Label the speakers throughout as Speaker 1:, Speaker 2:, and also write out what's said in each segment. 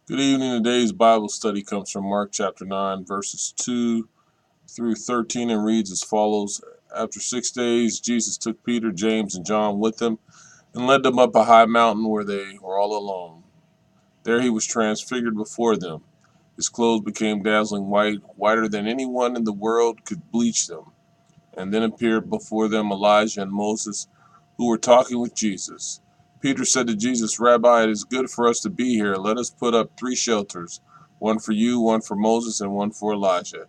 Speaker 1: Good evening. Today's Bible study comes from Mark chapter 9, verses 2 through 13, and reads as follows. After 6 days, Jesus took Peter, James, and John with him and led them up a high mountain where they were all alone. There he was transfigured before them. His clothes became dazzling white, whiter than anyone in the world could bleach them. And then appeared before them Elijah and Moses, who were talking with Jesus. Peter said to Jesus, Rabbi, it is good for us to be here. Let us put up 3 shelters, one for you, one for Moses, and one for Elijah.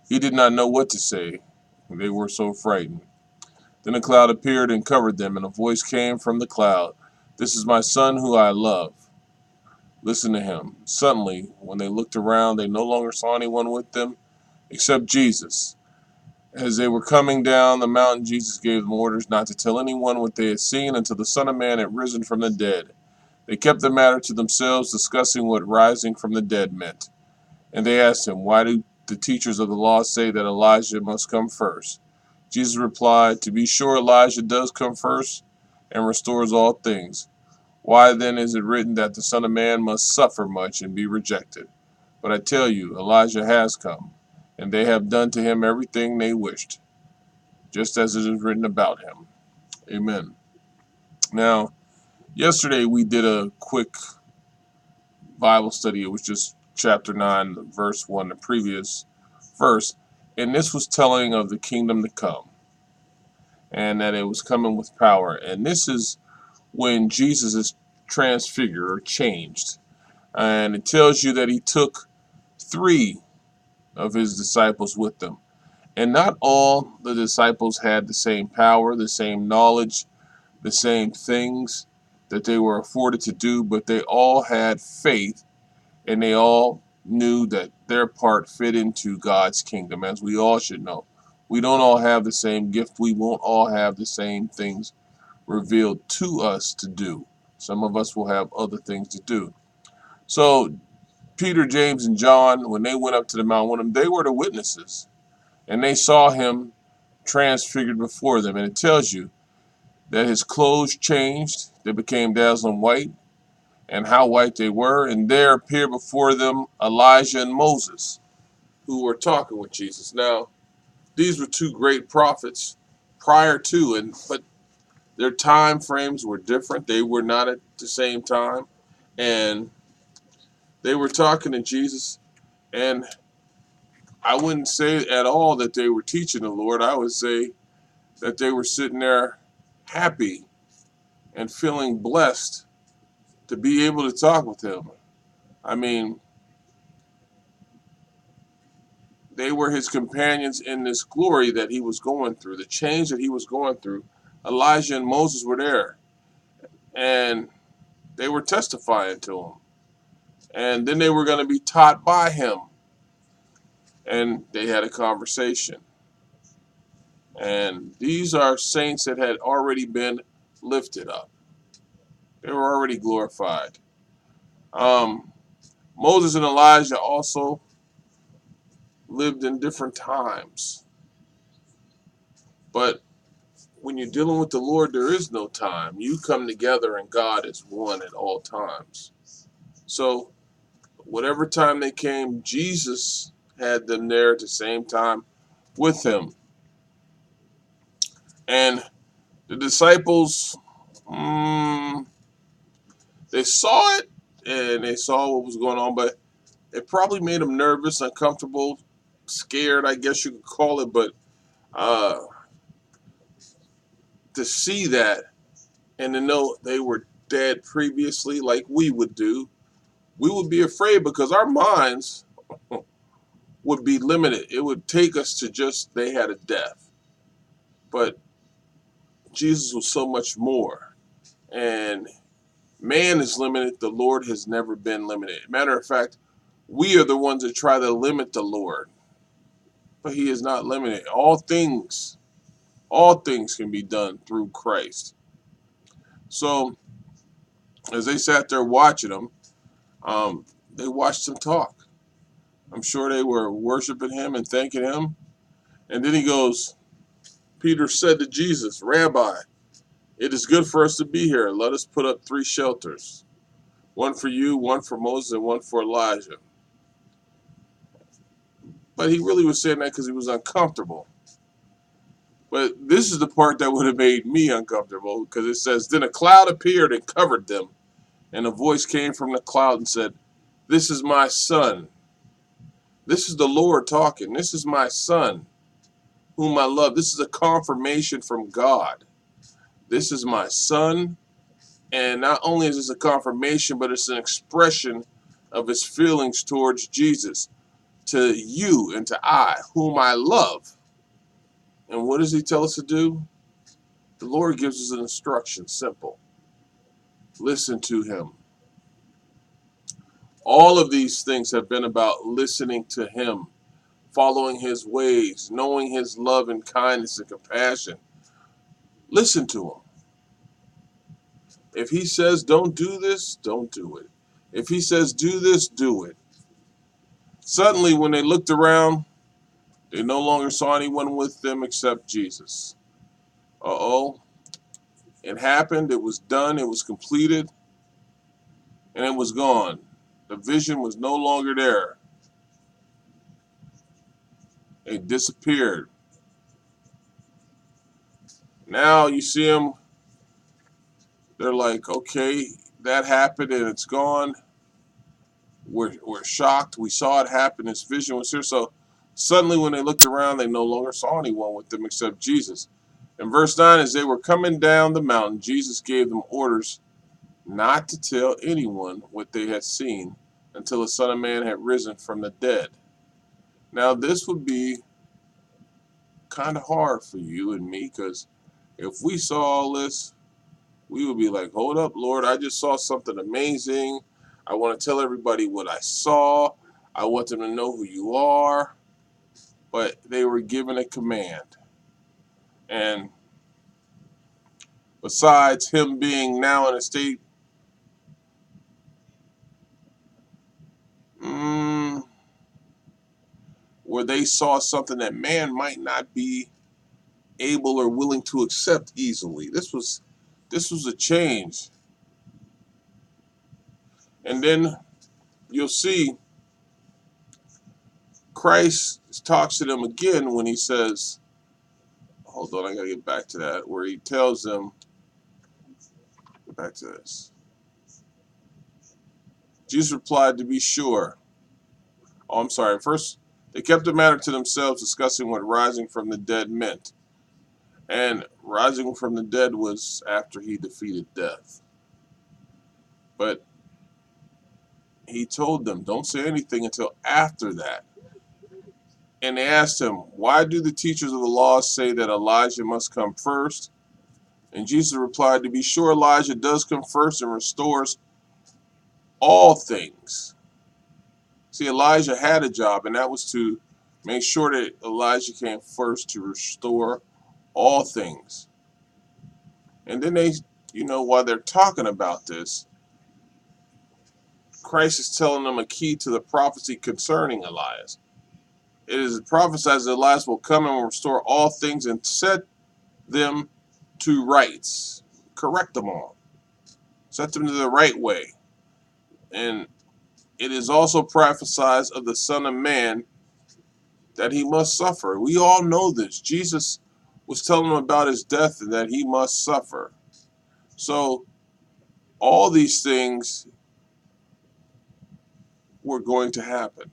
Speaker 1: He did not know what to say. They were so frightened. Then a cloud appeared and covered them, and a voice came from the cloud. This is my son who I love. Listen to him. Suddenly, when they looked around, they no longer saw anyone with them except Jesus. As they were coming down the mountain, Jesus gave them orders not to tell anyone what they had seen until the Son of Man had risen from the dead. They kept the matter to themselves, discussing what rising from the dead meant. And they asked him, Why do the teachers of the law say that Elijah must come first? Jesus replied, To be sure, Elijah does come first and restores all things. Why then is it written that the Son of Man must suffer much and be rejected? But I tell you, Elijah has come, and they have done to him everything they wished, just as it is written about him. Amen. Now, yesterday we did a quick Bible study. It was just chapter 9, verse 1, the previous verse. And this was telling of the kingdom to come and that it was coming with power. And this is when Jesus is transfigured or changed. And it tells you that he took 3 of his disciples with him. And not all the disciples had the same power, the same knowledge, the same things that they were afforded to do, but they all had faith and they all knew that their part fit into God's kingdom, as we all should know. We don't all have the same gift. We won't all have the same things revealed to us to do. Some of us will have other things to do. So Peter, James, and John, when they went up to the mountain with him, they were the witnesses. And they saw him transfigured before them. And it tells you that his clothes changed. They became dazzling white, and how white they were. And there appeared before them Elijah and Moses, who were talking with Jesus. Now, these were 2 great prophets prior to, but their time frames were different. They were not at the same time. And they were talking to Jesus. And I wouldn't say at all that they were teaching the Lord. I would say that they were sitting there happy and feeling blessed to be able to talk with him. I mean, they were his companions in this glory that he was going through, the change that he was going through. Elijah and Moses were there, and they were testifying to him. And then they were going to be taught by him. And they had a conversation. And these are saints that had already been lifted up. They were already glorified. Um, Moses and Elijah also lived in different times. But when you're dealing with the Lord, there is no time. You come together and God is one at all times. So, whatever time they came, Jesus had them there at the same time with him. And the disciples, they saw it and they saw what was going on, but it probably made them nervous, uncomfortable, scared, I guess you could call it. But uh, to see that and to know they were dead previously, like we would do, we would be afraid because our minds would be limited. It would take us to just they had a death. But Jesus was so much more. And man is limited. The Lord has never been limited. Matter of fact, we are the ones that try to limit the Lord. But he is not limited. All things can be done through Christ. So as they sat there watching him, they watched him talk. I'm sure they were worshiping him and thanking him. And then he goes, Peter said to Jesus, Rabbi, it is good for us to be here. Let us put up 3 shelters, One for you, one for Moses, and one for Elijah. But he really was saying that because he was uncomfortable. But this is the part that would have made me uncomfortable, because it says, then a cloud appeared and covered them, and a voice came from the cloud and said, this is my son. This is the Lord talking. This is my son, whom I love. This is a confirmation from God. This is my son. And not only is this a confirmation, but it's an expression of his feelings towards Jesus, to you and to I, whom I love. And what does he tell us to do? The Lord gives us an instruction, simple. Listen to him. All of these things have been about listening to him, following his ways, knowing his love and kindness and compassion. Listen to him. If he says don't do this, don't do it. If he says do this, do it. Suddenly, when they looked around, they no longer saw anyone with them except Jesus. Uh-oh. It happened. It was done. It was completed. And it was gone. The vision was no longer there. It disappeared. Now you see them. They're like, okay, that happened and it's gone. We're shocked. We saw it happen. This vision was here. So suddenly when they looked around, they no longer saw anyone with them except Jesus. In verse 9, as they were coming down the mountain, Jesus gave them orders not to tell anyone what they had seen until the Son of Man had risen from the dead. Now this would be kind of hard for you and me, because if we saw all this, we would be like, hold up, Lord, I just saw something amazing. I want to tell everybody what I saw. I want them to know who you are. But they were given a command. And besides him being now in a state where they saw something that man might not be able or willing to accept easily. This was a change. And then you'll see Christ talks to them again when he says, hold on, I gotta get back to that, where he tells them, get back to this. Jesus replied, to be sure. Oh, I'm sorry. First, they kept the matter to themselves, discussing what rising from the dead meant. And rising from the dead was after he defeated death. But he told them, don't say anything until after that. And they asked him, why do the teachers of the law say that Elijah must come first? And Jesus replied, to be sure, Elijah does come first and restores all things. See, Elijah had a job, and that was to make sure that Elijah came first to restore all things. And then they, while they're talking about this, Christ is telling them a key to the prophecy concerning Elias. It is prophesied that Elias will come and will restore all things and set them to rights. Correct them all. Set them to the right way. And it is also prophesied of the Son of Man that he must suffer. We all know this. Jesus was telling them about his death and that he must suffer. So all these things were going to happen.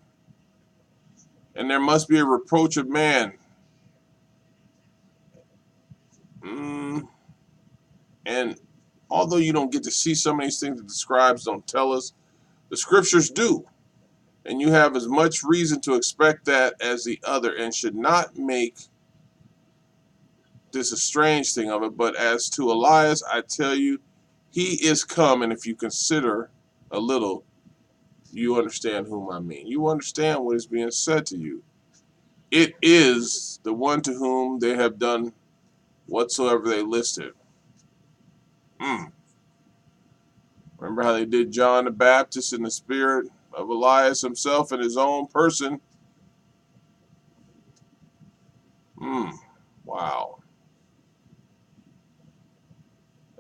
Speaker 1: And there must be a reproach of man. And although you don't get to see some of these things that the scribes don't tell us, the scriptures do. And you have as much reason to expect that as the other, and should not make this a strange thing of it. But as to Elias, I tell you, he is come, and if you consider a little, you understand whom I mean. You understand what is being said to you. It is the one to whom they have done whatsoever they listed. Remember how they did John the Baptist in the spirit of Elias himself in his own person? Wow.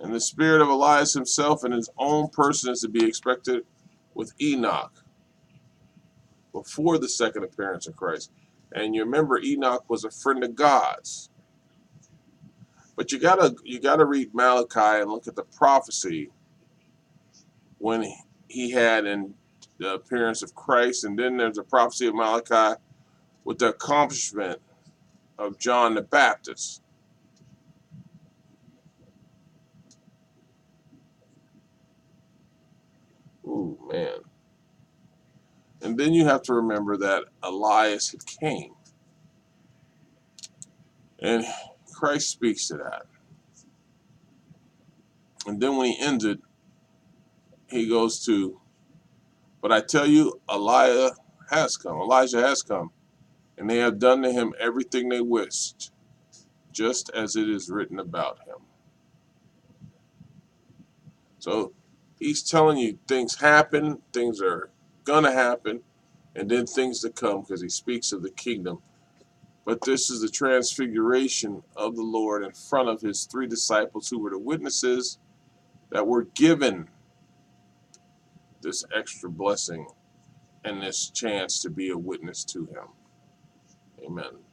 Speaker 1: And the spirit of Elias himself in his own person is to be expected with Enoch before the second appearance of Christ. And you remember Enoch was a friend of God's. But you gotta read Malachi and look at the prophecy when he had in the appearance of Christ, and then there's a prophecy of Malachi with the accomplishment of John the Baptist. Ooh, man. And then you have to remember that Elias had came. And Christ speaks to that. And then when he ends it, he goes to, but I tell you, Elijah has come, and they have done to him everything they wished, just as it is written about him. So he's telling you things happen, things are going to happen, and then things to come because he speaks of the kingdom. But this is the transfiguration of the Lord in front of his three disciples who were the witnesses that were given this extra blessing and this chance to be a witness to him. Amen.